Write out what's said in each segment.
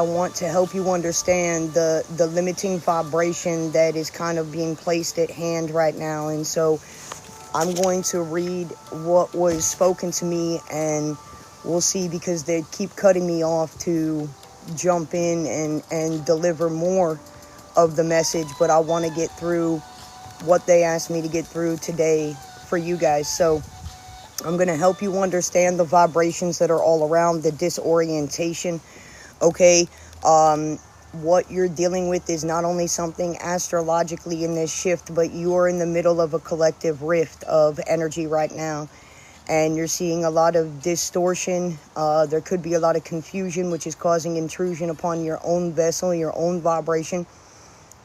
I want to help you understand the limiting vibration that is kind of being placed at hand right now. And so I'm going to read what was spoken to me, and we'll see, because they keep cutting me off to jump in and deliver more of the message. But I want to get through what they asked me to get through today for you guys. So I'm going to help you understand the vibrations that are all around, the disorientation. Okay, what you're dealing with is not only something astrologically in this shift, but you are in the middle of a collective rift of energy right now. And you're seeing a lot of distortion. There could be a lot of confusion, which is causing intrusion upon your own vessel, your own vibration.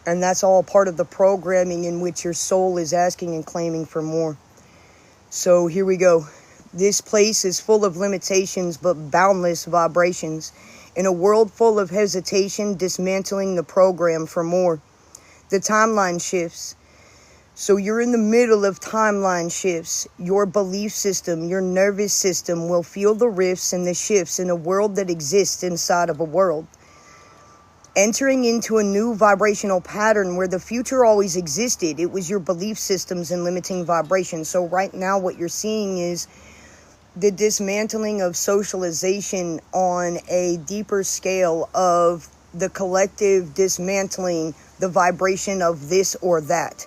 And that's all part of the programming in which your soul is asking and claiming for more. So here we go. This place is full of limitations, but boundless vibrations. In a world full of hesitation, dismantling the program for more. The timeline shifts. So you're in the middle of timeline shifts. Your belief system, your nervous system will feel the rifts and the shifts in a world that exists inside of a world. Entering into a new vibrational pattern where the future always existed. It was your belief systems and limiting vibrations. So right now what you're seeing is the dismantling of socialization on a deeper scale of the collective dismantling the vibration of this or that.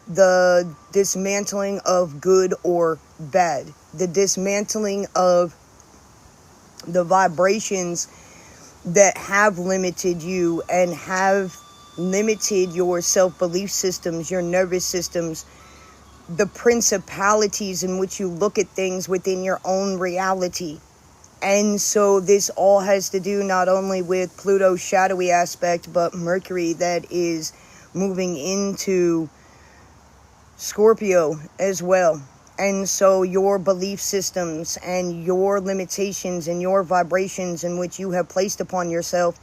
The dismantling of good or bad. The dismantling of the vibrations that have limited you and have limited your self-belief systems, your nervous systems, the principalities in which you look at things within your own reality. And so this all has to do not only with Pluto's shadowy aspect, but Mercury that is moving into Scorpio as well. And so your belief systems and your limitations and your vibrations in which you have placed upon yourself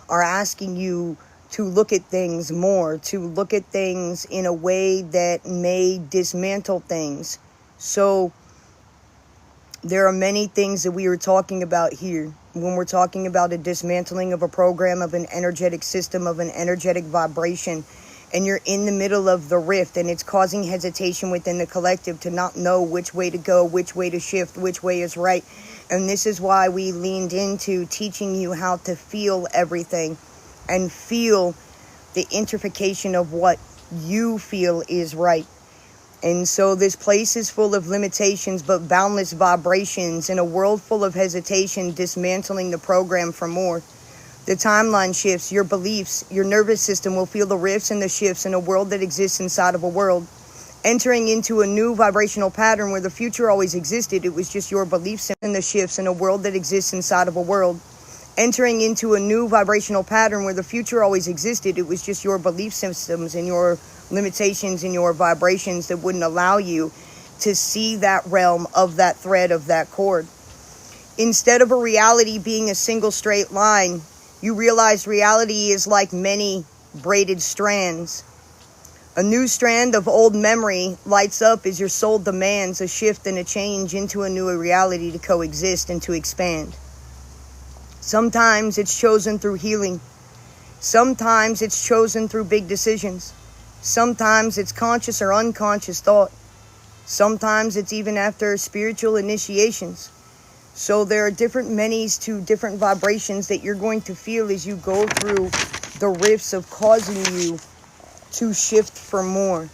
are asking you to look at things more, to look at things in a way that may dismantle things. So there are many things that we are talking about here when we're talking about a dismantling of a program, of an energetic system, of an energetic vibration. And you're in the middle of the rift, and it's causing hesitation within the collective to not know which way to go, which way to shift, which way is right. And this is why we leaned into teaching you how to feel everything and feel the interfication of what you feel is right. And so this place is full of limitations, but boundless vibrations. In a world full of hesitation, dismantling the program for more. The timeline shifts, your beliefs, your nervous system will feel the rifts and the shifts in a world that exists inside of a world. Entering into a new vibrational pattern where the future always existed. It was just your beliefs and the shifts in a world that exists inside of a world. Entering into a new vibrational pattern where the future always existed. It was just your belief systems and your limitations and your vibrations that wouldn't allow you to see that realm of that thread of that cord. Instead of a reality being a single straight line, you realize reality is like many braided strands. A new strand of old memory lights up as your soul demands a shift and a change into a newer reality to coexist and to expand. Sometimes it's chosen through healing. Sometimes it's chosen through big decisions. Sometimes it's conscious or unconscious thought. Sometimes it's even after spiritual initiations. So there are different many's to different vibrations that you're going to feel as you go through the rifts of causing you to shift for more.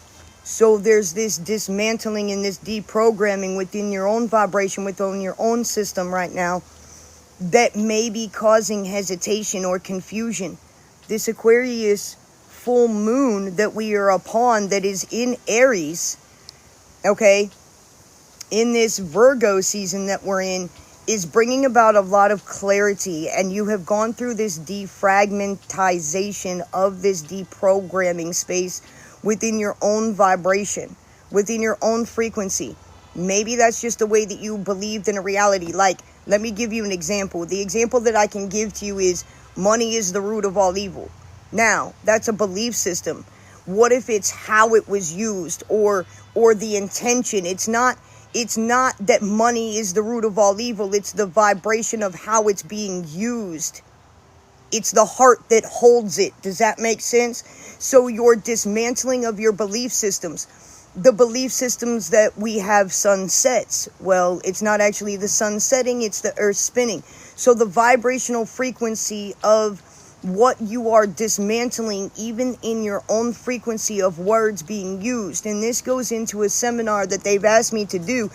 So there's this dismantling and this deprogramming within your own vibration, within your own system right now that may be causing hesitation or confusion. This Aquarius full moon that we are upon that is in Aries, okay, in this Virgo season that we're in, is bringing about a lot of clarity, and you have gone through this defragmentization of this deprogramming space within your own vibration, within your own frequency. Maybe that's just the way that you believed in a reality. Like, let me give you an example. The example that I can give to you is money is the root of all evil. Now, that's a belief system. What if it's how it was used or the intention? It's not that money is the root of all evil. It's the vibration of how it's being used. It's the heart that holds it. Does that make sense? So your dismantling of your belief systems, the belief systems that we have sunsets, well, it's not actually the sun setting, it's the earth spinning. So the vibrational frequency of what you are dismantling, even in your own frequency of words being used. And this goes into a seminar that they've asked me to do.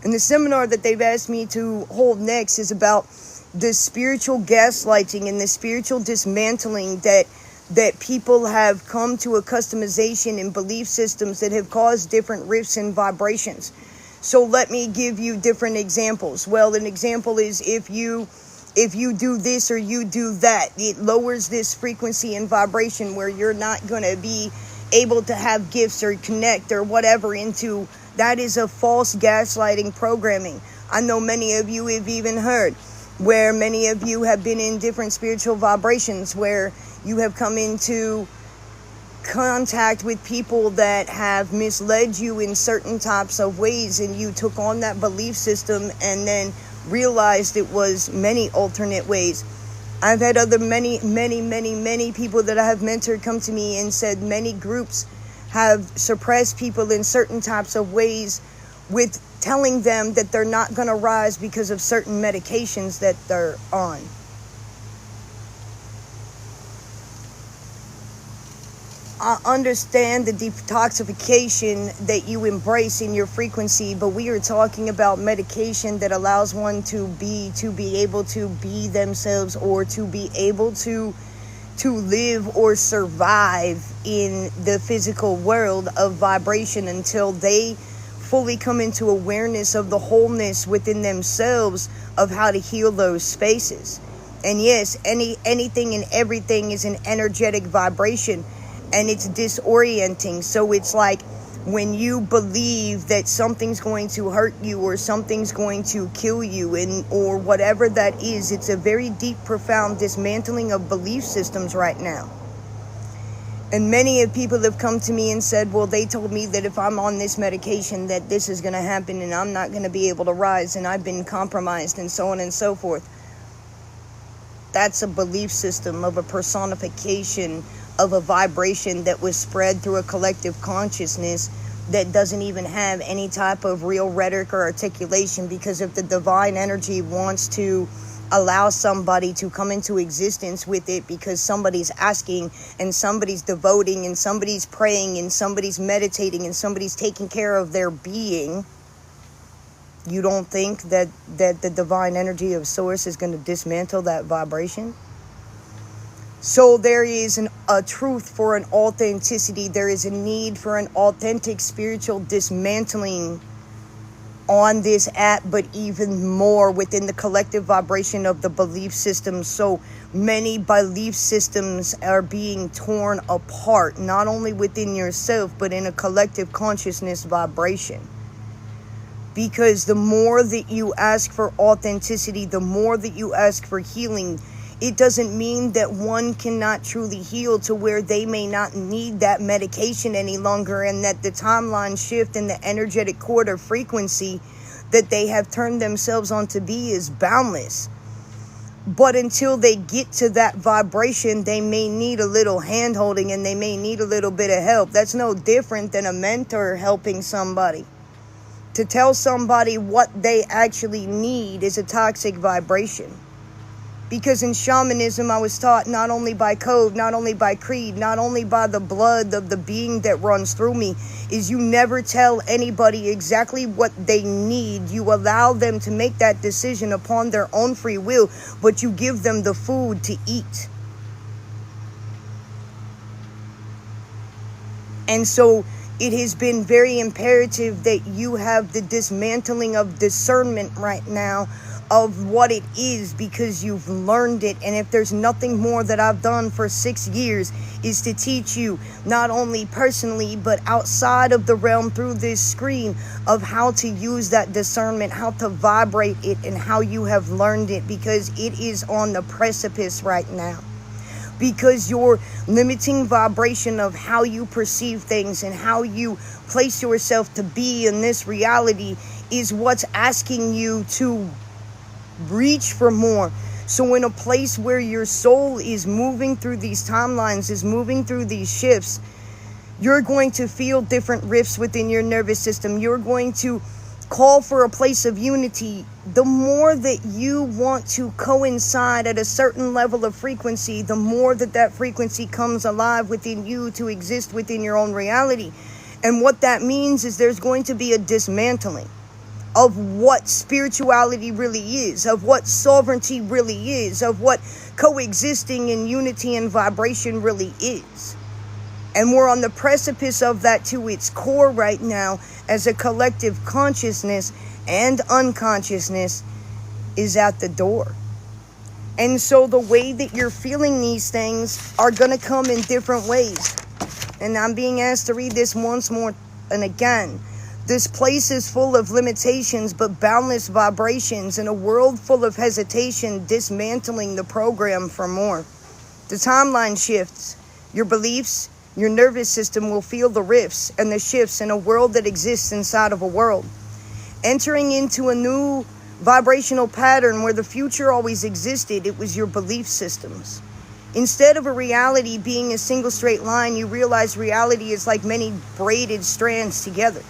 And the seminar that they've asked me to hold next is about the spiritual gaslighting and the spiritual dismantling that people have come to a customization in belief systems that have caused different rifts and vibrations. So let me give you different examples. Well, an example is if you do this or you do that, it lowers this frequency and vibration where you're not going to be able to have gifts or connect or whatever into. That is a false gaslighting programming. I know many of you have even heard where many of you have been in different spiritual vibrations where you have come into contact with people that have misled you in certain types of ways, and you took on that belief system and then realized it was many alternate ways. I've had many people that I have mentored come to me and said many groups have suppressed people in certain types of ways with telling them that they're not going to rise because of certain medications that they're on. I understand the detoxification that you embrace in your frequency, but we are talking about medication that allows one to be able to be themselves, or to be able to live or survive in the physical world of vibration until they fully come into awareness of the wholeness within themselves of how to heal those spaces. And yes, anything and everything is an energetic vibration, and it's disorienting. So it's like when you believe that something's going to hurt you or something's going to kill you, and or whatever that is, it's a very deep, profound dismantling of belief systems right now. And many of people have come to me and said, well, they told me that if I'm on this medication that this is going to happen and I'm not going to be able to rise and I've been compromised and so on and so forth. That's a belief system of a personification of a vibration that was spread through a collective consciousness that doesn't even have any type of real rhetoric or articulation, because if the divine energy wants to allow somebody to come into existence with it because somebody's asking and somebody's devoting and somebody's praying and somebody's meditating and somebody's taking care of their being, you don't think that the divine energy of source is going to dismantle that vibration? So there is a truth for an authenticity. There is a need for an authentic spiritual dismantling on this app, but even more within the collective vibration of the belief system. So many belief systems are being torn apart, not only within yourself, but in a collective consciousness vibration. Because the more that you ask for authenticity, the more that you ask for healing, it doesn't mean that one cannot truly heal to where they may not need that medication any longer, and that the timeline shift in the energetic chord or frequency that they have turned themselves on to be is boundless. But until they get to that vibration, they may need a little hand holding and they may need a little bit of help. That's no different than a mentor helping somebody. To tell somebody what they actually need is a toxic vibration. Because in shamanism, I was taught not only by code, not only by creed, not only by the blood of the being that runs through me, is you never tell anybody exactly what they need. You allow them to make that decision upon their own free will, but you give them the food to eat. And so it has been very imperative that you have the dismantling of discernment right now of what it is, because you've learned it. And if there's nothing more that I've done for 6 years is to teach you, not only personally but outside of the realm through this screen, of how to use that discernment, how to vibrate it, and how you have learned it, because it is on the precipice right now. Because your limiting vibration of how you perceive things and how you place yourself to be in this reality is what's asking you to reach for more, So in a place where your soul is moving through these timelines, is moving through these shifts, you're going to feel different rifts within your nervous system. You're going to call for a place of unity. The more that you want to coincide at a certain level of frequency, the more that that frequency comes alive within you to exist within your own reality. And what that means is there's going to be a dismantling of what spirituality really is, of what sovereignty really is, of what coexisting in unity and vibration really is. And we're on the precipice of that to its core right now, as a collective consciousness and unconsciousness is at the door. And so the way that you're feeling these things are going to come in different ways. And I'm being asked to read this once more and again. This place is full of limitations but boundless vibrations, in a world full of hesitation, dismantling the program for more. The timeline shifts. Your beliefs, your nervous system will feel the rifts and the shifts in a world that exists inside of a world. Entering into a new vibrational pattern where the future always existed, it was your belief systems. Instead of a reality being a single straight line, you realize reality is like many braided strands together.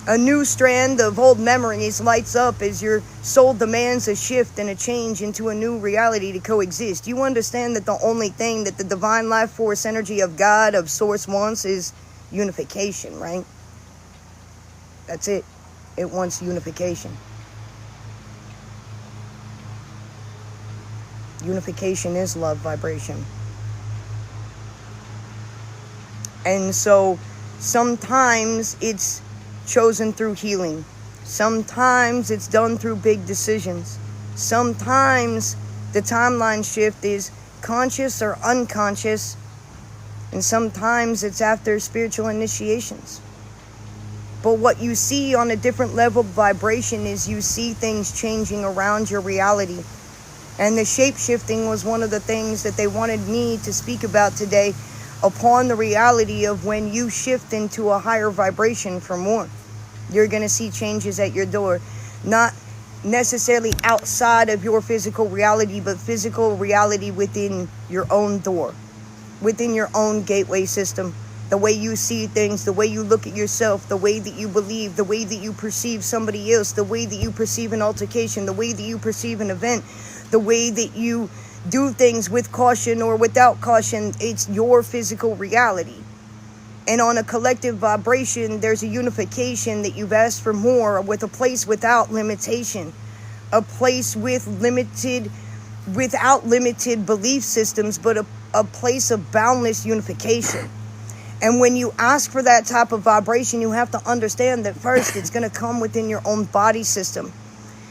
A new strand of old memories lights up as your soul demands a shift and a change into a new reality to coexist. You understand that the only thing that the divine life force energy of God, of source, wants is unification, right? That's it. It wants unification. Unification is love vibration. And so sometimes it's chosen through healing. Sometimes it's done through big decisions. Sometimes the timeline shift is conscious or unconscious. And sometimes it's after spiritual initiations. But what you see on a different level of vibration is you see things changing around your reality. And the shape-shifting was one of the things that they wanted me to speak about today, upon the reality of when you shift into a higher vibration for more. You're going to see changes at your door. Not necessarily outside of your physical reality, but physical reality within your own door, within your own gateway system. The way you see things, the way you look at yourself, the way that you believe, the way that you perceive somebody else, the way that you perceive an altercation, the way that you perceive an event, the way that you do things with caution or without caution. It's your physical reality. And on a collective vibration, there's a unification that you've asked for more, with a place without limitation, a place without limited belief systems, but a place of boundless unification. And when you ask for that type of vibration, you have to understand that first it's going to come within your own body system.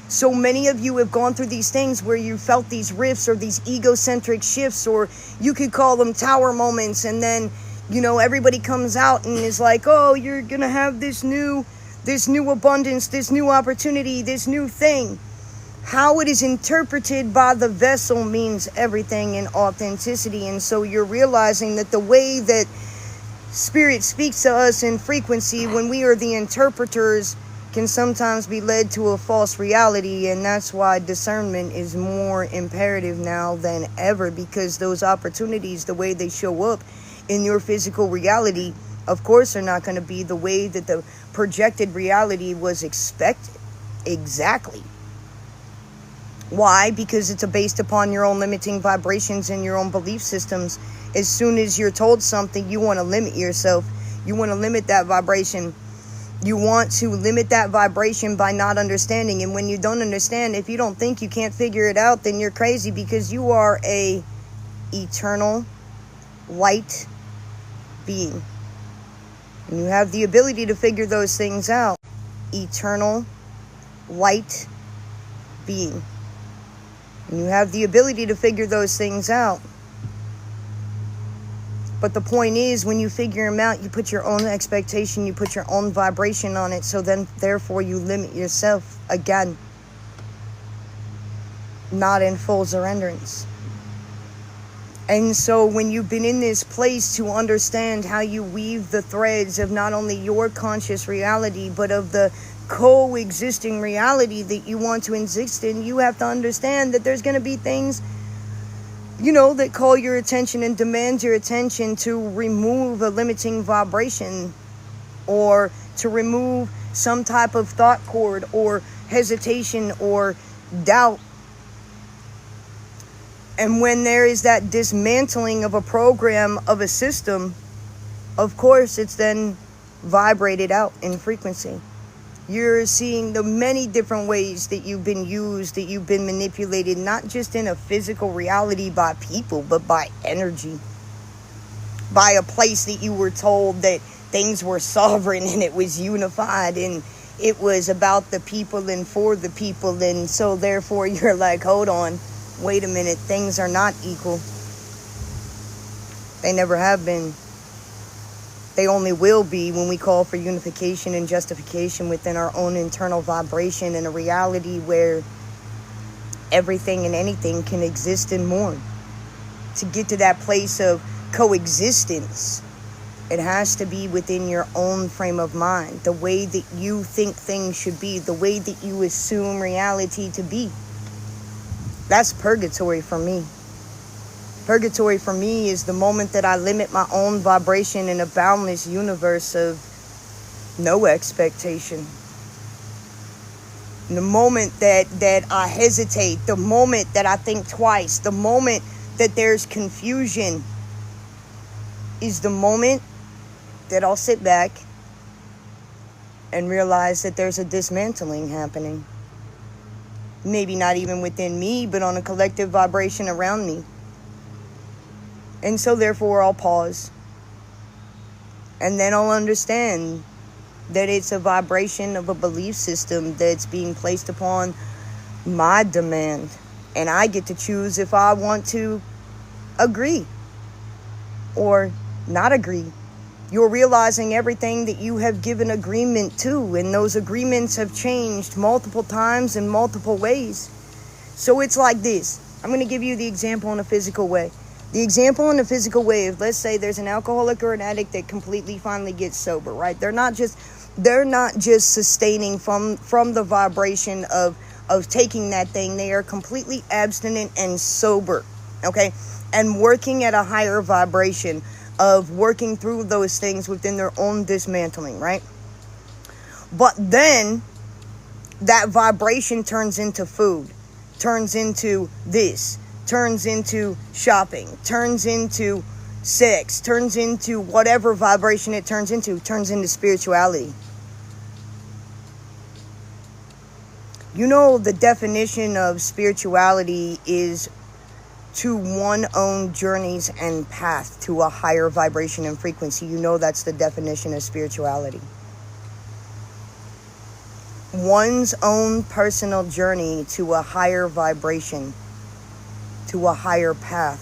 So many of you have gone through these things where you felt these rifts or these egocentric shifts, or you could call them tower moments, and then everybody comes out and is like, oh, you're going to have this new abundance, this new opportunity, this new thing. How it is interpreted by the vessel means everything in authenticity. And so you're realizing that the way that Spirit speaks to us in frequency, when we are the interpreters, can sometimes be led to a false reality. And that's why discernment is more imperative now than ever, because those opportunities, the way they show up in your physical reality, of course, are not going to be the way that the projected reality was expected. Exactly. Why? Because it's based upon your own limiting vibrations and your own belief systems. As soon as you're told something, you want to limit yourself. You want to limit that vibration. You want to limit that vibration by not understanding. And when you don't understand, if you don't think, you can't figure it out, then you're crazy, because you are a eternal light being. And you have the ability to figure those things out. Eternal light being. And you have the ability to figure those things out. But the point is, when you figure them out, you put your own expectation, you put your own vibration on it. So then, therefore, you limit yourself again. Not in full surrenderance. And so when you've been in this place to understand how you weave the threads of not only your conscious reality, but of the coexisting reality that you want to exist in, you have to understand that there's going to be things, that call your attention and demand your attention to remove a limiting vibration, or to remove some type of thought cord or hesitation or doubt. And when there is that dismantling of a program, of a system, of course it's then vibrated out in frequency. You're seeing the many different ways that you've been used, that you've been manipulated, not just in a physical reality by people, but by energy. By a place that you were told that things were sovereign and it was unified and it was about the people and for the people. And so therefore you're like, hold on, wait a minute, things are not equal. They never have been. They only will be when we call for unification and justification within our own internal vibration, in a reality where everything and anything can exist and more. To get to that place of coexistence, it has to be within your own frame of mind, the way that you think things should be, the way that you assume reality to be. That's purgatory for me. Purgatory for me is the moment that I limit my own vibration in a boundless universe of no expectation. The moment that I hesitate, the moment that I think twice, the moment that there's confusion, is the moment that I'll sit back and realize that there's a dismantling happening. Maybe not even within me, but on a collective vibration around me. And so therefore I'll pause. And then I'll understand that it's a vibration of a belief system that's being placed upon my demand. And I get to choose if I want to agree or not agree. You're realizing everything that you have given agreement to, and those agreements have changed multiple times in multiple ways. So it's like this. I'm going to give you the example in a physical way. The example in a physical way of, let's say there's an alcoholic or an addict that completely finally gets sober, right? They're not just sustaining from the vibration of taking that thing. They are completely abstinent and sober, okay? And working at a higher vibration of working through those things within their own dismantling, right? But then that vibration turns into food, turns into this, turns into shopping, turns into sex, turns into whatever vibration it turns into spirituality. The definition of spirituality is to one own journeys and path to a higher vibration and frequency. That's the definition of spirituality. One's own personal journey to a higher vibration, to a higher path.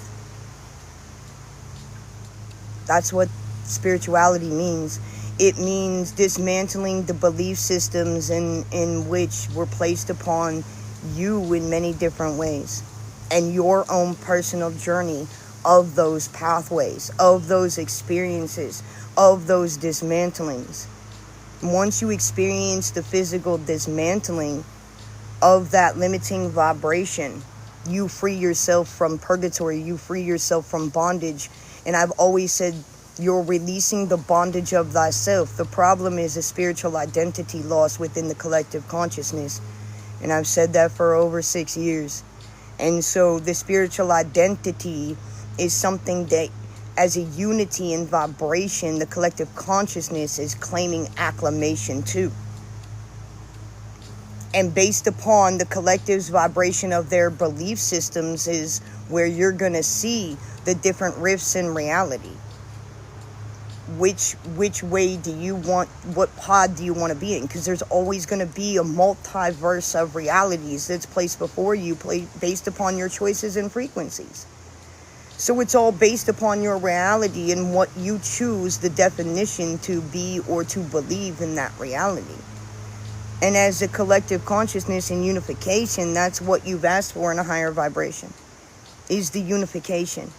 That's what spirituality means. It means dismantling the belief systems in which were placed upon you in many different ways, and your own personal journey of those pathways, of those experiences, of those dismantlings. Once you experience the physical dismantling of that limiting vibration, you free yourself from purgatory, you free yourself from bondage. And I've always said, you're releasing the bondage of thyself. The problem is a spiritual identity loss within the collective consciousness. And I've said that for over 6 years. And so the spiritual identity is something that, as a unity in vibration, the collective consciousness is claiming acclamation to. And based upon the collective's vibration of their belief systems is where you're going to see the different rifts in reality. Which way do you want, what pod do you want to be in? Because there's always going to be a multiverse of realities that's placed before you, based upon your choices and frequencies. So it's all based upon your reality and what you choose the definition to be or to believe in that reality. And as a collective consciousness and unification, that's what you've asked for in a higher vibration, is the unification.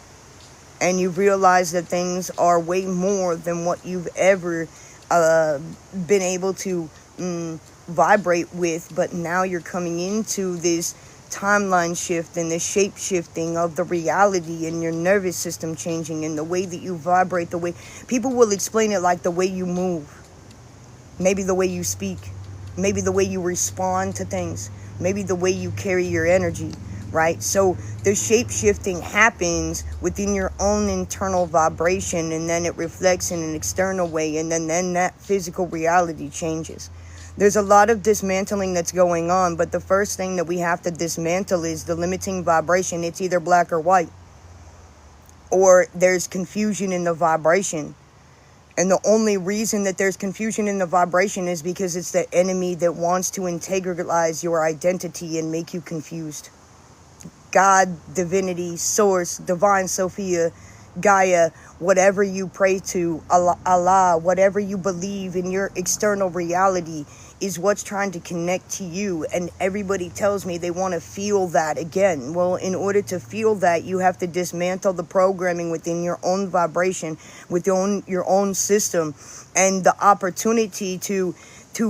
And you realize that things are way more than what you've ever been able to vibrate with, but now you're coming into this timeline shift and the shape shifting of the reality, and your nervous system changing, and the way that you vibrate, the way people will explain it, like the way you move, maybe the way you speak, maybe the way you respond to things, maybe the way you carry your energy, right? So the shape shifting happens within your own internal vibration, and then it reflects in an external way, and then that physical reality changes. There's a lot of dismantling that's going on, but the first thing that we have to dismantle is the limiting vibration. It's either black or white, or there's confusion in the vibration. And the only reason that there's confusion in the vibration is because it's the enemy that wants to integralize your identity and make you confused. God, divinity, source, divine Sophia, Gaia, whatever you pray to, Allah, whatever you believe in your external reality is what's trying to connect to you. And everybody tells me they want to feel that again. Well, in order to feel that, you have to dismantle the programming within your own vibration, within your own system, and the opportunity to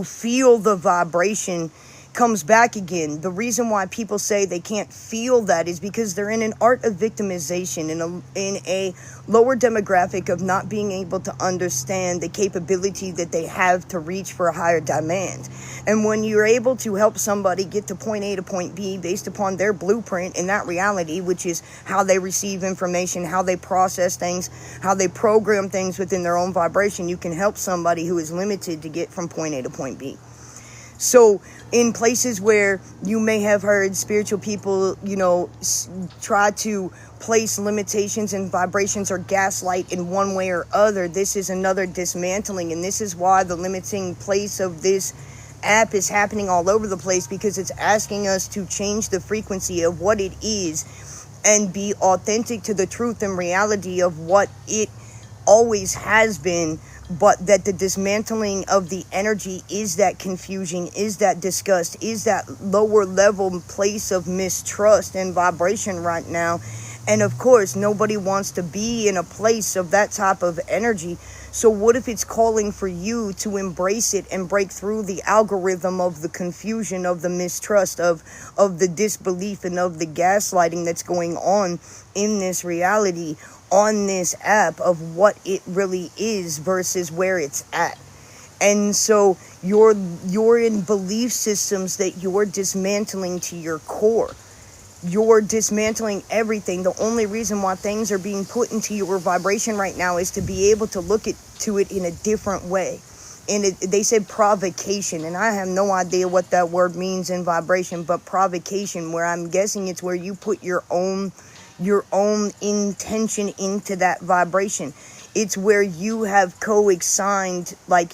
feel the vibration comes back again. The reason why people say they can't feel that is because they're in an art of victimization, in a lower demographic of not being able to understand the capability that they have to reach for a higher demand. And when you're able to help somebody get to point A to point B based upon their blueprint in that reality, which is how they receive information, how they process things, how they program things within their own vibration, you can help somebody who is limited to get from point A to point B. So in places where you may have heard spiritual people, try to place limitations and vibrations or gaslight in one way or other, this is another dismantling. And this is why the limiting place of this app is happening all over the place, because it's asking us to change the frequency of what it is and be authentic to the truth and reality of what it always has been. But that the dismantling of the energy is that confusion, is that disgust, is that lower level place of mistrust and vibration right now. And of course, nobody wants to be in a place of that type of energy. So what if it's calling for you to embrace it and break through the algorithm of the confusion, of the mistrust, of the disbelief, and of the gaslighting that's going on in this reality, on this app, of what it really is versus where it's at. And so you're in belief systems that you're dismantling to your core. You're dismantling everything. The only reason why things are being put into your vibration right now is to be able to look to it in a different way. And they said provocation, and I have no idea what that word means in vibration, but provocation, where I'm guessing it's where you put your own intention into that vibration. It's where you have co-assigned, like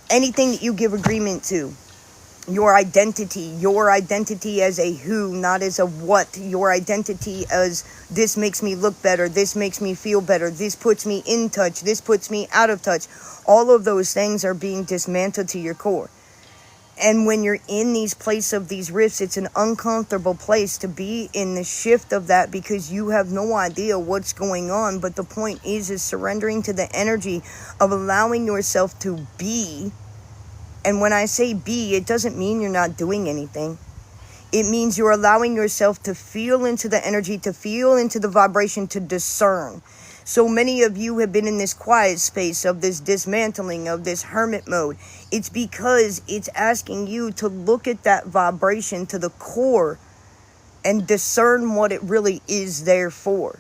anything that you give agreement to, your identity as a who, not as a what, your identity as this makes me look better, this makes me feel better, this puts me in touch, this puts me out of touch. All of those things are being dismantled to your core. And when you're in these places of these rifts, it's an uncomfortable place to be in the shift of that, because you have no idea what's going on. But the point is surrendering to the energy of allowing yourself to be. And when I say be, it doesn't mean you're not doing anything. It means you're allowing yourself to feel into the energy, to feel into the vibration, to discern. So many of you have been in this quiet space of this dismantling, of this hermit mode. It's because it's asking you to look at that vibration to the core and discern what it really is there for.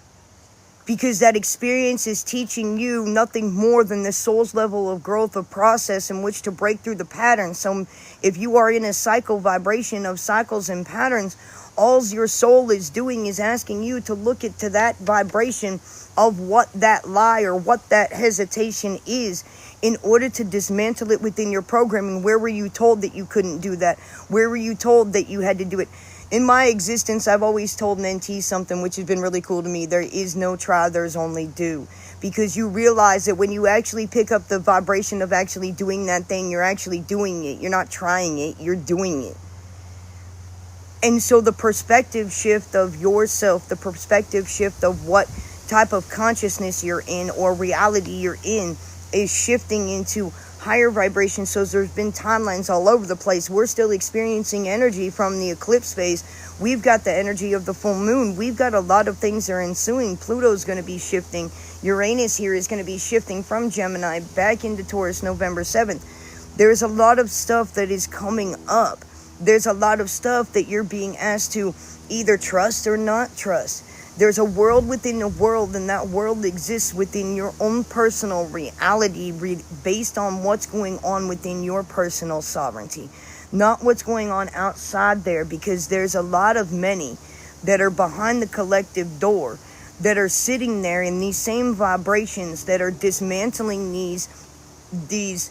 Because that experience is teaching you nothing more than the soul's level of growth, of process in which to break through the patterns. So if you are in a cycle vibration of cycles and patterns, all your soul is doing is asking you to look into that vibration of what that lie or what that hesitation is, in order to dismantle it within your programming. Where were you told that you couldn't do that? Where were you told that you had to do it? In my existence, I've always told mentees something which has been really cool to me. There is no try, there's only do. Because you realize that when you actually pick up the vibration of actually doing that thing, you're actually doing it. You're not trying it, you're doing it. And so the perspective shift of yourself, the perspective shift of what type of consciousness you're in or reality you're in, is shifting into higher vibrations. So there's been timelines all over the place. We're still experiencing energy from the eclipse phase. We've got the energy of the full moon. We've got a lot of things that are ensuing. Pluto's going to be shifting. Uranus here is going to be shifting from Gemini back into Taurus November 7th. There's a lot of stuff that is coming up. There's a lot of stuff that you're being asked to either trust or not trust. There's a world within a world, and that world exists within your own personal reality based on what's going on within your personal sovereignty. Not what's going on outside there, because there's a lot of many that are behind the collective door that are sitting there in these same vibrations that are dismantling these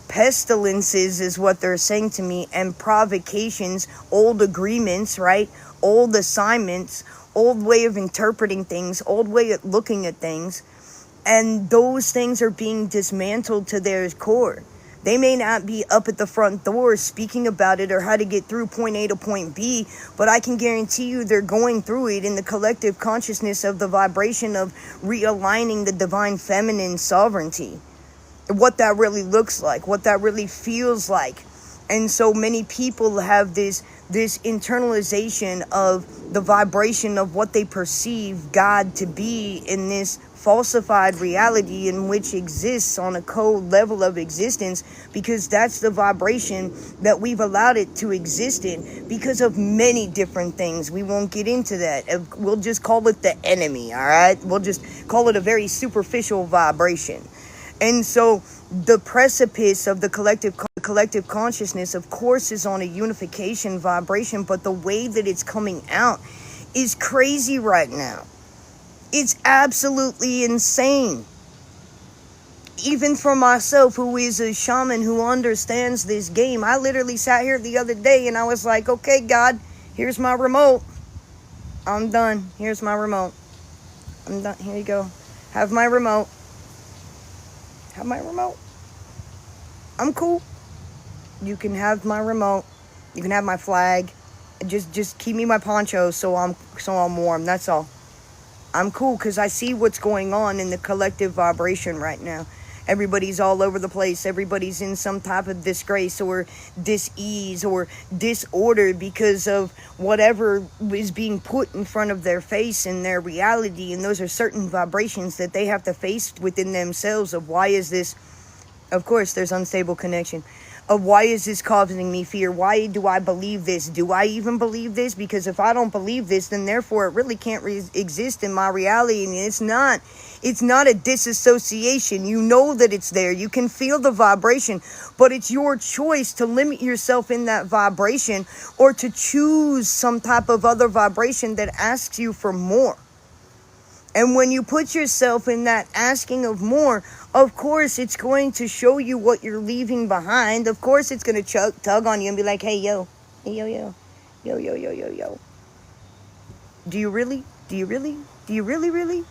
pestilences is what they're saying to me, and provocations, old agreements, right? Old assignments, old way of interpreting things, old way of looking at things, and those things are being dismantled to their core. They may not be up at the front door speaking about it or how to get through point A to point B, but I can guarantee you they're going through it in the collective consciousness of the vibration of realigning the divine feminine sovereignty. What that really looks like, what that really feels like. And so many people have this internalization of the vibration of what they perceive God to be in this falsified reality in which exists on a code level of existence, because that's the vibration that we've allowed it to exist in because of many different things. We won't get into that. We'll just call it the enemy, all right? We'll just call it a very superficial vibration. And so the precipice of the collective consciousness, of course, is on a unification vibration, but the way that it's coming out is crazy right now. It's absolutely insane. Even for myself, who is a shaman who understands this game, I literally sat here the other day and I was like, okay, God, here's my remote. I'm done. Here's my remote. I'm done. Here you go. Have my remote. Have my remote. I'm cool. You can have my remote. You can have my flag. Just keep me my poncho so I'm warm. That's all. I'm cool because I see what's going on in the collective vibration right now. Everybody's all over the place. Everybody's in some type of disgrace or dis-ease or disorder because of whatever is being put in front of their face in their reality. And those are certain vibrations that they have to face within themselves of why is this, of course, there's unstable connection. Of why is this causing me fear? Why do I believe this? Do I even believe this? Because if I don't believe this, then therefore it really can't exist in my reality. And it's not a disassociation. You know that it's there. You can feel the vibration, but it's your choice to limit yourself in that vibration or to choose some type of other vibration that asks you for more. And when you put yourself in that asking of more, of course, it's going to show you what you're leaving behind. Of course, it's going to tug on you and be like, hey, yo. Do you really? Do you really? Do you really, really?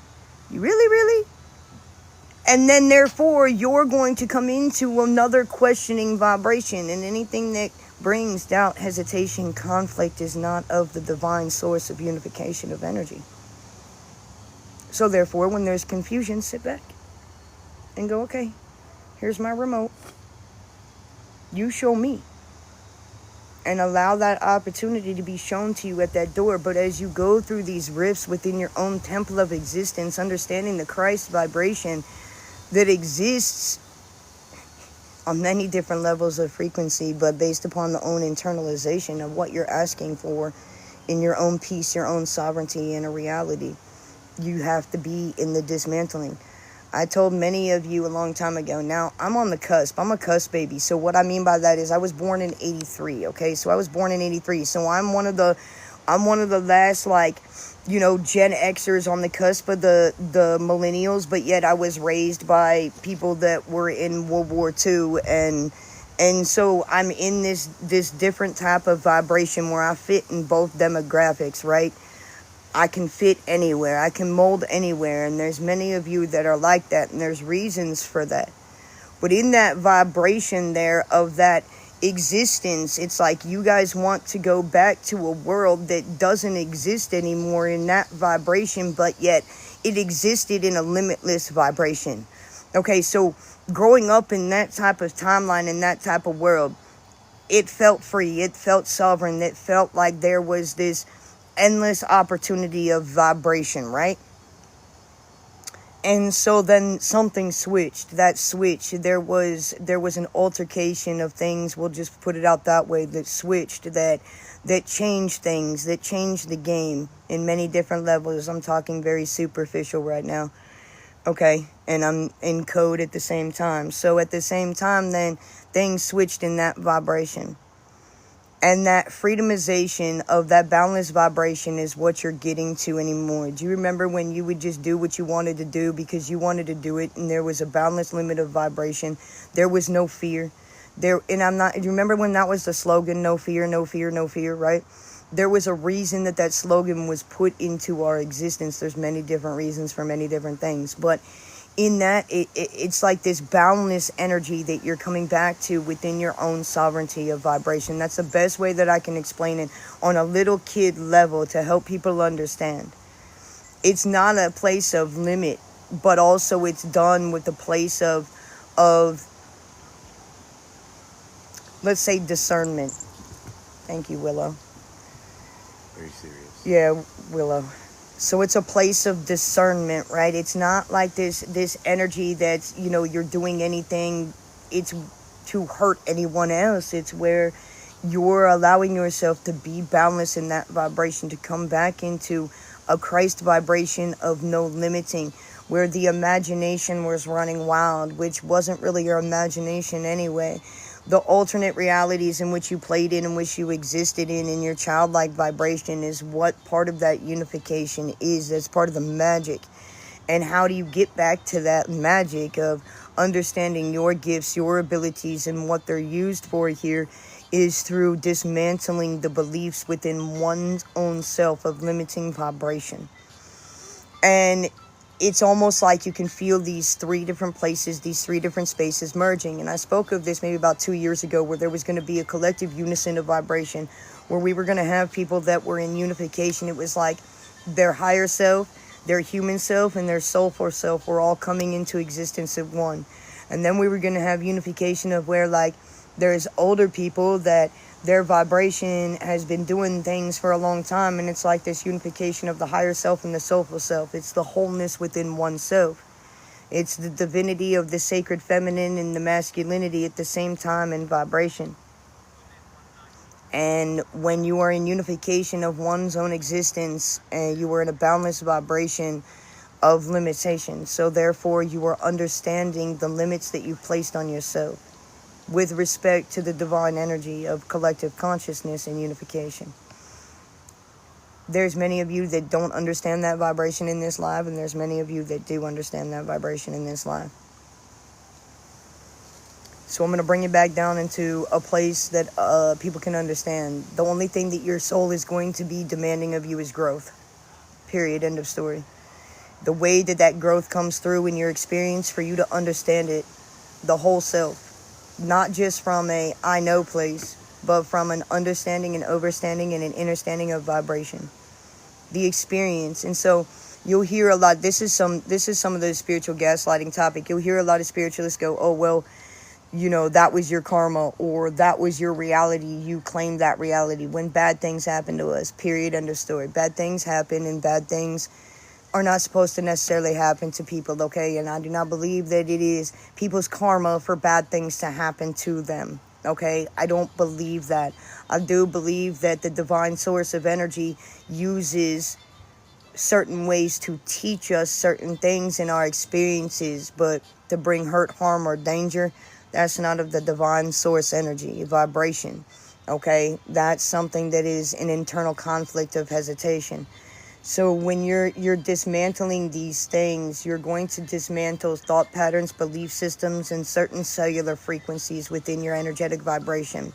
You really, really? And then, therefore, you're going to come into another questioning vibration. And anything that brings doubt, hesitation, conflict is not of the divine source of unification of energy. So therefore, when there's confusion, sit back and go, okay, here's my remote. You show me. And allow that opportunity to be shown to you at that door. But as you go through these rifts within your own temple of existence, understanding the Christ vibration that exists on many different levels of frequency, but based upon the own internalization of what you're asking for in your own peace, your own sovereignty, and a reality. You have to be in the dismantling. I told many of you a long time ago. Now, I'm on the cusp. I'm a cusp baby. So what I mean by that is I was born in 83, okay? So I was born in 83. So I'm one of the last, Gen Xers on the cusp of the millennials, but yet I was raised by people that were in World War II, and so I'm in this different type of vibration where I fit in both demographics, right? I can fit anywhere. I can mold anywhere. And there's many of you that are like that. And there's reasons for that. But in that vibration there of that existence, it's like you guys want to go back to a world that doesn't exist anymore in that vibration. But yet it existed in a limitless vibration. Okay, so growing up in that type of timeline, in that type of world, it felt free, it felt sovereign, it felt like there was this endless opportunity of vibration, right? And so then something switched. That switch, there was an altercation of things, we'll just put it out that way, that switched, that changed things, that changed the game in many different levels. I'm talking very superficial right now. Okay, and I'm in code at the same time. So at the same time, then things switched in that vibration. And that freedomization of that boundless vibration is what you're getting to anymore. Do you remember when you would just do what you wanted to do because you wanted to do it, and there was a boundless limit of vibration? There was no fear. Do you remember when that was the slogan, no fear, no fear, no fear, right? There was a reason that slogan was put into our existence. There's many different reasons for many different things, but in that, it's like this boundless energy that you're coming back to within your own sovereignty of vibration. That's the best way that I can explain it on a little kid level to help people understand. It's not a place of limit, but also it's done with a place of let's say, discernment. Thank you, Willow. Very serious. Yeah, Willow. So it's a place of discernment, right? It's not like this energy that's, you're doing anything, it's to hurt anyone else. It's where you're allowing yourself to be boundless in that vibration, to come back into a Christ vibration of no limiting, where the imagination was running wild, which wasn't really your imagination anyway. The alternate realities in which you played in which you existed in your childlike vibration is what part of that unification is. That's part of the magic. And how do you get back to that magic of understanding your gifts, your abilities, and what they're used for here is through dismantling the beliefs within one's own self of limiting vibration. And it's almost like you can feel these three different places, these three different spaces merging. And I spoke of this maybe about 2 years ago, where there was going to be a collective unison of vibration, where we were going to have people that were in unification. It was like their higher self, their human self, and their soulful self were all coming into existence at one. And then we were going to have unification of where, like, there's older people that their vibration has been doing things for a long time, and it's like this unification of the higher self and the soulful self. It's the wholeness within oneself. It's the divinity of the sacred feminine and the masculinity at the same time in vibration. And when you are in unification of one's own existence, and you are in a boundless vibration of limitation, so therefore you are understanding the limits that you've placed on yourself with respect to the divine energy of collective consciousness and unification. There's many of you that don't understand that vibration in this live, and there's many of you that do understand that vibration in this live. So I'm going to bring it back down into a place that people can understand. The only thing that your soul is going to be demanding of you is growth. Period. End of story. The way that growth comes through in your experience, for you to understand it, the whole self. Not just from a I know place, but from an understanding and overstanding and an understanding of vibration. The experience. And so you'll hear a lot, this is some of the spiritual gaslighting topic. You'll hear a lot of spiritualists go, oh, well, that was your karma, or that was your reality. You claimed that reality when bad things happen to us. Period. End of story. Bad things happen, and bad things are not supposed to necessarily happen to people, okay? And I do not believe that it is people's karma for bad things to happen to them, okay? I don't believe that. I do believe that the divine source of energy uses certain ways to teach us certain things in our experiences, but to bring hurt, harm, or danger, that's not of the divine source energy, vibration, okay? That's something that is an internal conflict of hesitation. So when you're dismantling these things, you're going to dismantle thought patterns, belief systems, and certain cellular frequencies within your energetic vibration.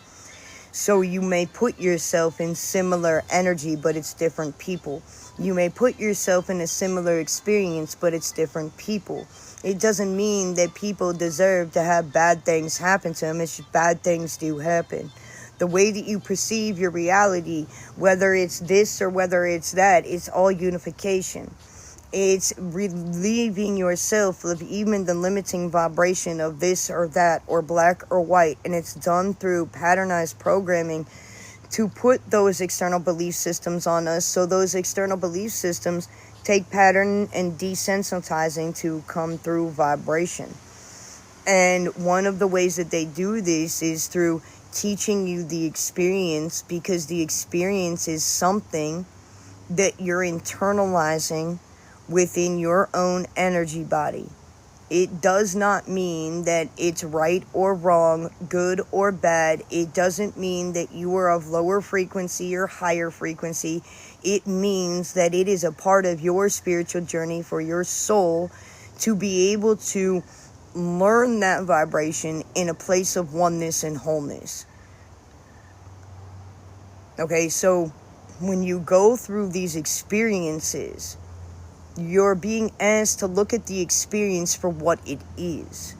So you may put yourself in similar energy, but it's different people. You may put yourself in a similar experience, but it's different people. It doesn't mean that people deserve to have bad things happen to them. It's just bad things do happen. The way that you perceive your reality, whether it's this or whether it's that, it's all unification. It's relieving yourself of even the limiting vibration of this or that or black or white. And it's done through patternized programming to put those external belief systems on us. So those external belief systems take pattern and desensitizing to come through vibration. And one of the ways that they do this is through teaching you the experience, because the experience is something that you're internalizing within your own energy body. It does not mean that it's right or wrong, good or bad. It doesn't mean that you are of lower frequency or higher frequency. It means that it is a part of your spiritual journey for your soul to be able to learn that vibration in a place of oneness and wholeness. Okay, so when you go through these experiences, you're being asked to look at the experience for what it is.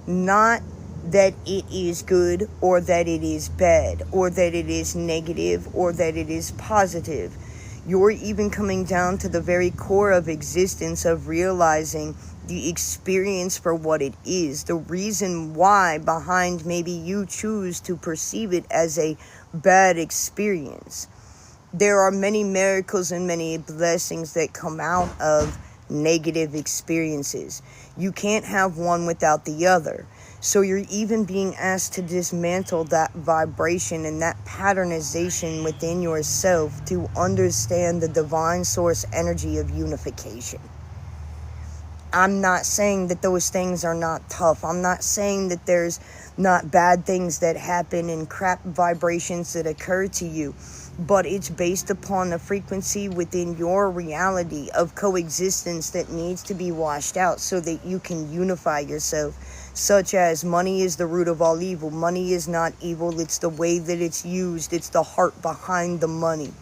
Not that it is good or that it is bad or that it is negative or that it is positive. You're even coming down to the very core of existence of realizing the experience for what it is. The reason why behind maybe you choose to perceive it as a bad experience. There are many miracles and many blessings that come out of negative experiences. You can't have one without the other. So you're even being asked to dismantle that vibration and that patternization within yourself to understand the divine source energy of unification. I'm not saying that those things are not tough. I'm not saying that there's not bad things that happen and crap vibrations that occur to you. But it's based upon a frequency within your reality of coexistence that needs to be washed out so that you can unify yourself. Such as money is the root of all evil. Money is not evil. It's the way that it's used. It's the heart behind the money.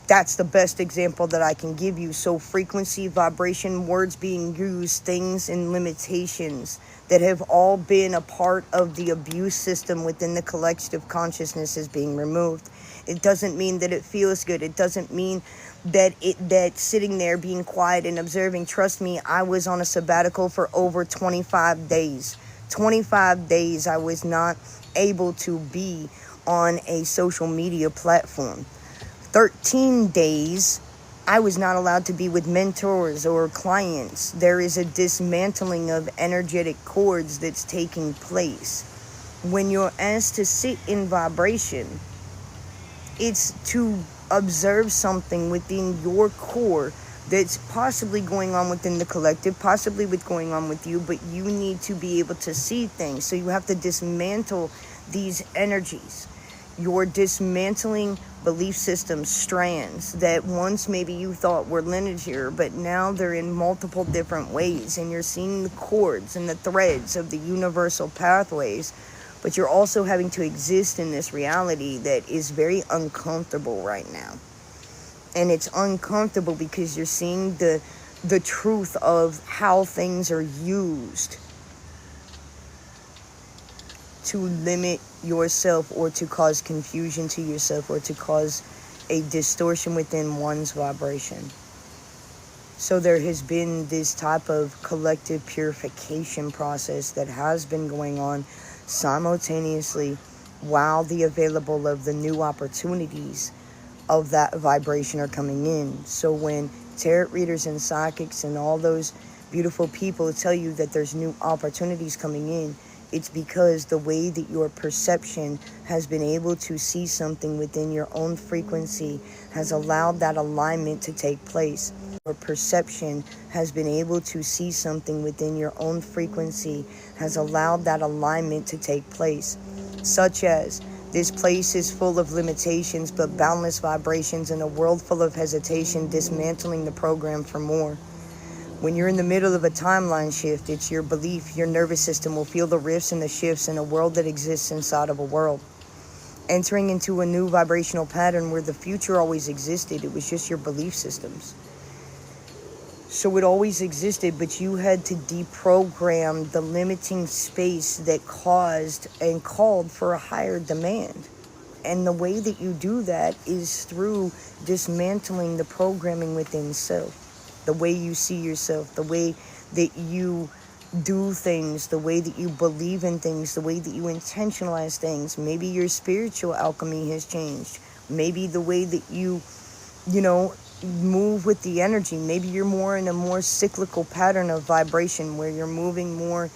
That's the best example that I can give you. So frequency, vibration, words being used, things and limitations that have all been a part of the abuse system within the collective consciousness is being removed. It doesn't mean that it feels good. It doesn't mean that sitting there being quiet and observing. Trust me, I was on a sabbatical for over 25 days. 25 days I was not able to be on a social media platform. 13 days, I was not allowed to be with mentors or clients. There is a dismantling of energetic cords that's taking place. When you're asked to sit in vibration, it's to observe something within your core that's possibly going on within the collective, possibly what's going on with you, but you need to be able to see things. So you have to dismantle these energies. You're dismantling belief system strands that once maybe you thought were linear, but now they're in multiple different ways, and you're seeing the cords and the threads of the universal pathways, but you're also having to exist in this reality that is very uncomfortable right now. And it's uncomfortable because you're seeing the truth of how things are used to limit yourself or to cause confusion to yourself or to cause a distortion within one's vibration. So there has been this type of collective purification process that has been going on simultaneously while the available of the new opportunities of that vibration are coming in. So when tarot readers and psychics and all those beautiful people tell you that there's new opportunities coming in, it's because the way that your perception has been able to see something within your own frequency has allowed that alignment to take place. Your perception has been able to see something within your own frequency has allowed that alignment to take place. Such as, this place is full of limitations but boundless vibrations, in a world full of hesitation, dismantling the program for more. When you're in the middle of a timeline shift, it's your belief, your nervous system will feel the rifts and the shifts in a world that exists inside of a world. Entering into a new vibrational pattern where the future always existed, it was just your belief systems. So it always existed, but you had to deprogram the limiting space that caused and called for a higher demand. And the way that you do that is through dismantling the programming within self. The way you see yourself, the way that you do things, the way that you believe in things, the way that you intentionalize things. Maybe your spiritual alchemy has changed. Maybe the way that you move with the energy. Maybe you're more in a more cyclical pattern of vibration where you're moving more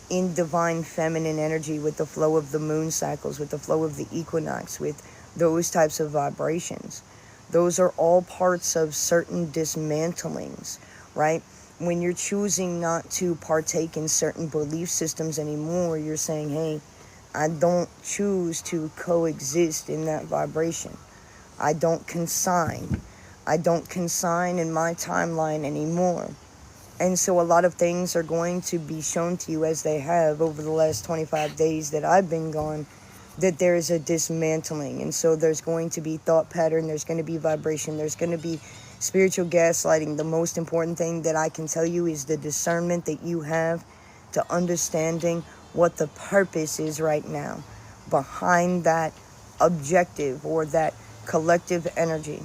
in divine feminine energy with the flow of the moon cycles, with the flow of the equinox, with those types of vibrations. Those are all parts of certain dismantlings, right? When you're choosing not to partake in certain belief systems anymore, you're saying, hey, I don't choose to coexist in that vibration. I don't consign. I don't consign in my timeline anymore. And so a lot of things are going to be shown to you, as they have over the last 25 days that I've been gone, that there is a dismantling. And so there's going to be thought pattern, there's going to be vibration, there's going to be spiritual gaslighting. The most important thing that I can tell you is the discernment that you have to understanding what the purpose is right now behind that objective or that collective energy.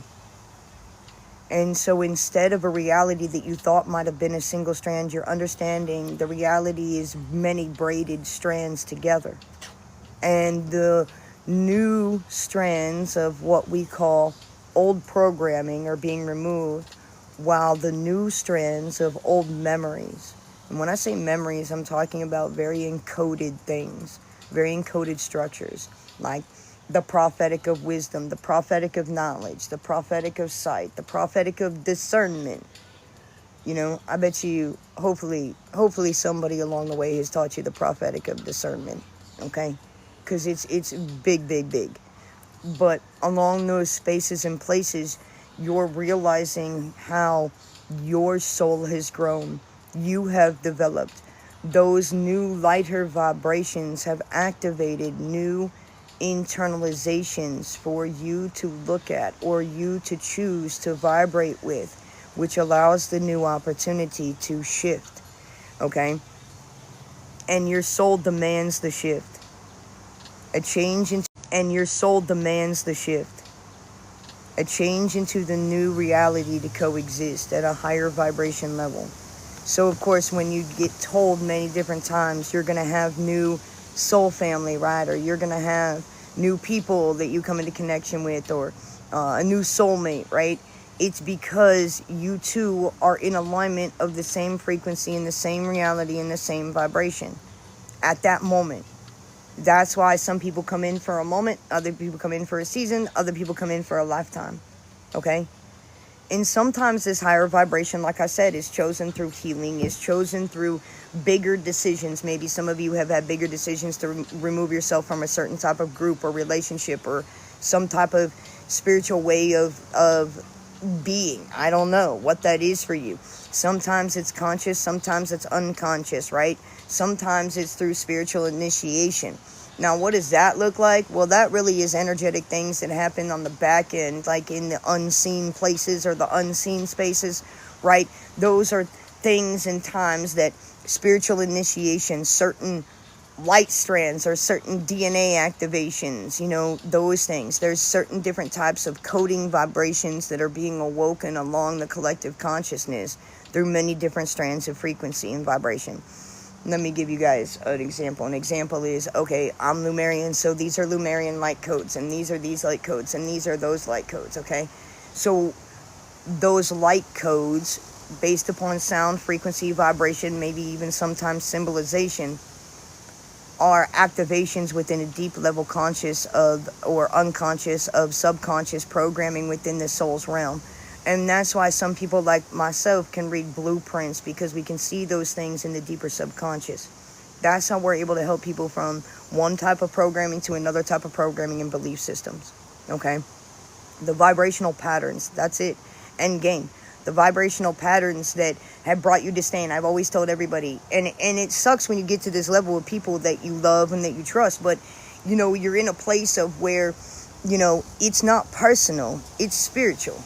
And so instead of a reality that you thought might have been a single strand, you're understanding the reality is many braided strands together. And the new strands of what we call old programming are being removed, while the new strands of old memories. And when I say memories, I'm talking about very encoded things, very encoded structures, like the prophetic of wisdom, the prophetic of knowledge, the prophetic of sight, the prophetic of discernment. I bet you, hopefully somebody along the way has taught you the prophetic of discernment, okay? Because it's big, big, big. But along those spaces and places, you're realizing how your soul has grown. You have developed. Those new lighter vibrations have activated new internalizations for you to look at or you to choose to vibrate with, which allows the new opportunity to shift, okay? And your soul demands the shift. And your soul demands the shift. A change into the new reality to coexist at a higher vibration level. So, of course, when you get told many different times you're going to have new soul family, right? Or you're going to have new people that you come into connection with, or a new soulmate, right? It's because you two are in alignment of the same frequency and the same reality and the same vibration at that moment. That's why some people come in for a moment, other people come in for a season, other people come in for a lifetime, okay? And sometimes this higher vibration, like I said, is chosen through healing, is chosen through bigger decisions. Maybe some of you have had bigger decisions to remove yourself from a certain type of group or relationship or some type of spiritual way of being. I don't know what that is for you. Sometimes it's conscious, sometimes it's unconscious, right? Sometimes it's through spiritual initiation. Now, what does that look like? Well, that really is energetic things that happen on the back end, like in the unseen places or the unseen spaces, right? Those are things and times that spiritual initiation, certain light strands or certain DNA activations, those things. There's certain different types of coding vibrations that are being awoken along the collective consciousness through many different strands of frequency and vibration. Let me give you guys an example. An example is, okay, I'm Lumerian, so these are Lumerian light codes, and these are these light codes, and these are those light codes, okay? So those light codes, based upon sound, frequency, vibration, maybe even sometimes symbolization, are activations within a deep level conscious of or unconscious of subconscious programming within the soul's realm. And that's why some people like myself can read blueprints, because we can see those things in the deeper subconscious. That's how we're able to help people from one type of programming to another type of programming and belief systems. Okay? The vibrational patterns, that's it. End game. The vibrational patterns that have brought you to stand. I've always told everybody, and it sucks when you get to this level of people that you love and that you trust, but you're in a place of where it's not personal, it's spiritual.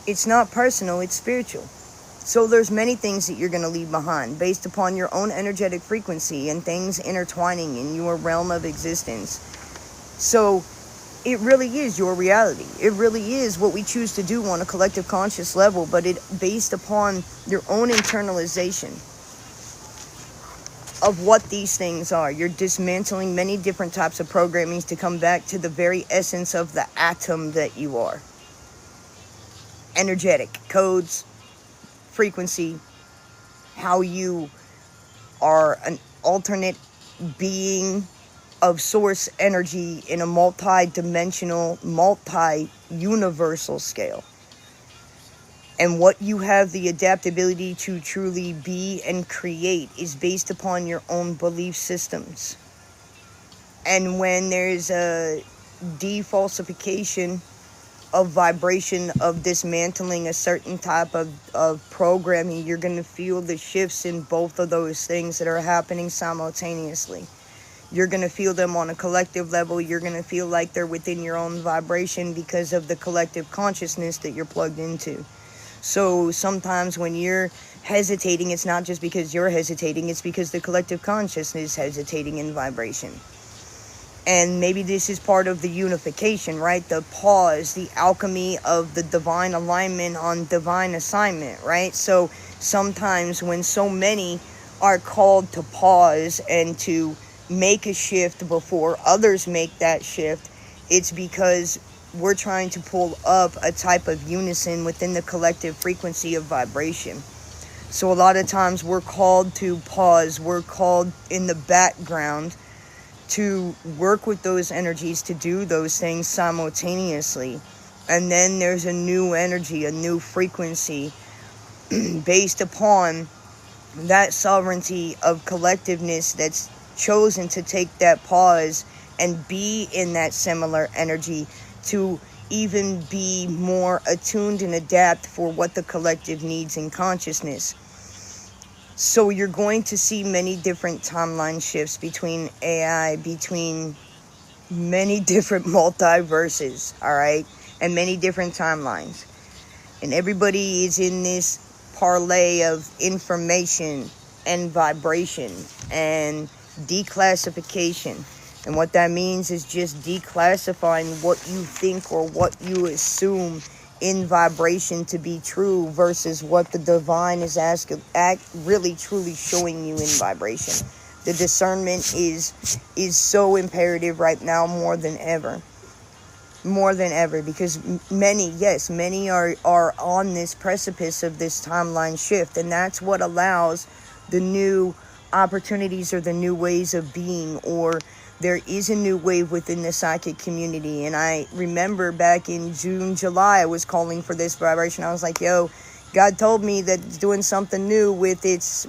It's not personal, it's spiritual. So there's many things that you're going to leave behind based upon your own energetic frequency and things intertwining in your realm of existence. So it really is your reality. It really is what we choose to do on a collective conscious level, but it based upon your own internalization of what these things are. You're dismantling many different types of programmings to come back to the very essence of the atom that you are. Energetic codes, frequency, how you are an alternate being of source energy in a multi-dimensional, multi-universal scale. And what you have the adaptability to truly be and create is based upon your own belief systems. And when there's a defalsification of vibration, of dismantling a certain type of programming, you're going to feel the shifts in both of those things that are happening simultaneously. You're going to feel them on a collective level. You're going to feel like they're within your own vibration because of the collective consciousness that you're plugged into. So sometimes when you're hesitating, it's not just because you're hesitating, it's because the collective consciousness is hesitating in vibration. And maybe this is part of the unification, right? The pause, the alchemy of the divine alignment on divine assignment, right? So sometimes when so many are called to pause and to make a shift before others make that shift, it's because we're trying to pull up a type of unison within the collective frequency of vibration. So a lot of times we're called to pause, we're called in the background to work with those energies, to do those things simultaneously. And then there's a new energy, a new frequency based upon that sovereignty of collectiveness that's chosen to take that pause and be in that similar energy, to even be more attuned and adapt for what the collective needs in consciousness. So you're going to see many different timeline shifts between AI, between many different multiverses, all right, and many different timelines. And everybody is in this parlay of information and vibration and declassification. And what that means is just declassifying what you think or what you assume in vibration to be true versus what the divine is really truly showing you in vibration. The discernment is so imperative right now, more than ever, because many are on this precipice of this timeline shift, and that's what allows the new opportunities or the new ways of being, or there is a new wave within the psychic community. And I remember back in June, July, I was calling for this vibration. I was like, yo, God told me that it's doing something new with its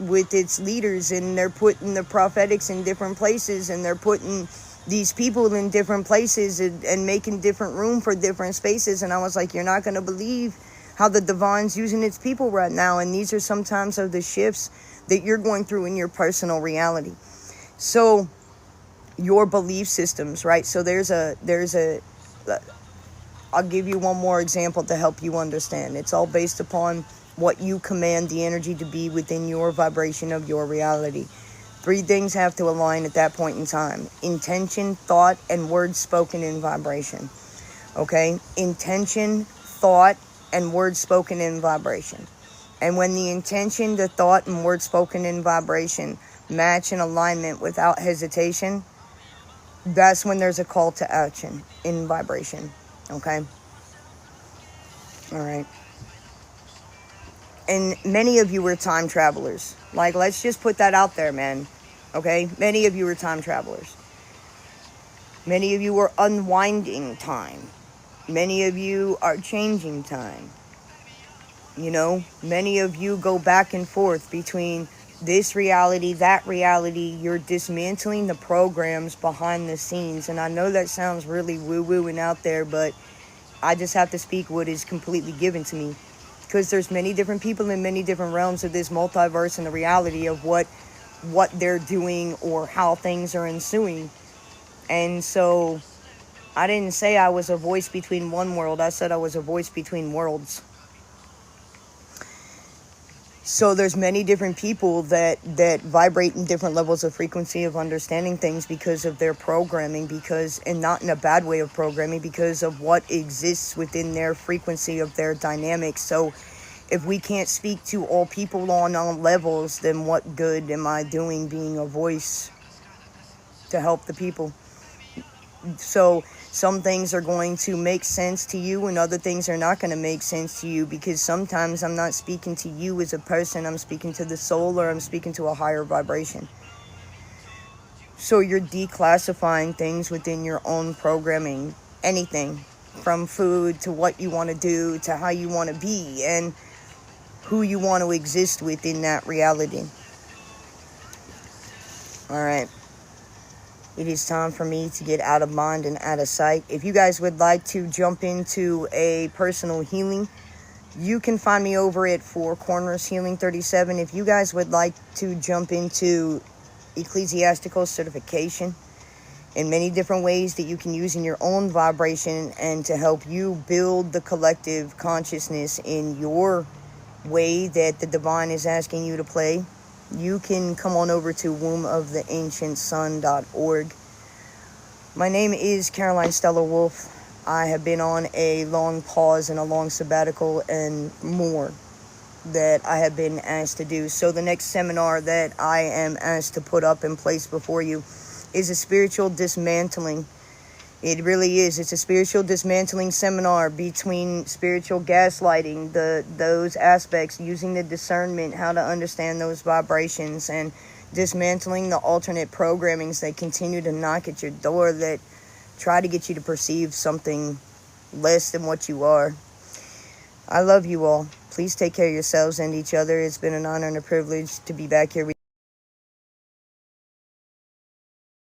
leaders, and they're putting the prophetics in different places, and they're putting these people in different places and making different room for different spaces. And I was like, you're not going to believe how the divine's using its people right now. And these are sometimes of the shifts that you're going through in your personal reality. So your belief systems, right? So I'll give you one more example to help you understand. It's all based upon what you command the energy to be within your vibration of your reality. 3 things have to align at that point in time: intention, thought, and words spoken in vibration. Okay? Intention, thought, and words spoken in vibration. And when the intention, the thought, and words spoken in vibration match in alignment without hesitation, that's when there's a call to action in vibration. Okay? All right. And many of you were time travelers. Like, let's just put that out there, man. Okay? Many of you are time travelers. Many of you are unwinding time. Many of you are changing time. You know, many of you go back and forth between this reality, that reality. You're dismantling the programs behind the scenes. And I know that sounds really woo-woo and out there, but I just have to speak what is completely given to me. Because there's many different people in many different realms of this multiverse and the reality of what they're doing or how things are ensuing. And so I didn't say I was a voice between one world. I said I was a voice between worlds. So there's many different people that vibrate in different levels of frequency of understanding things because of their programming, and not in a bad way of programming, because of what exists within their frequency of their dynamics. So if we can't speak to all people on all levels, then what good am I doing being a voice to help the people? So some things are going to make sense to you and other things are not going to make sense to you, because sometimes I'm not speaking to you as a person, I'm speaking to the soul, or I'm speaking to a higher vibration. So you're declassifying things within your own programming, anything from food to what you want to do to how you want to be and who you want to exist within that reality. All right. It is time for me to get out of mind and out of sight. If you guys would like to jump into a personal healing, you can find me over at Four Corners Healing 37. If you guys would like to jump into ecclesiastical certification in many different ways that you can use in your own vibration and to help you build the collective consciousness in your way that the divine is asking you to play, you can come on over to womboftheancientsun.org. My name is Caroline Stella Wolfe. I have been on a long pause and a long sabbatical and more that I have been asked to do. So the next seminar that I am asked to put up in place before you is a spiritual dismantling. It really is. It's a spiritual dismantling seminar between spiritual gaslighting, those aspects, using the discernment, how to understand those vibrations, and dismantling the alternate programmings that continue to knock at your door that try to get you to perceive something less than what you are. I love you all. Please take care of yourselves and each other. It's been an honor and a privilege to be back here with you.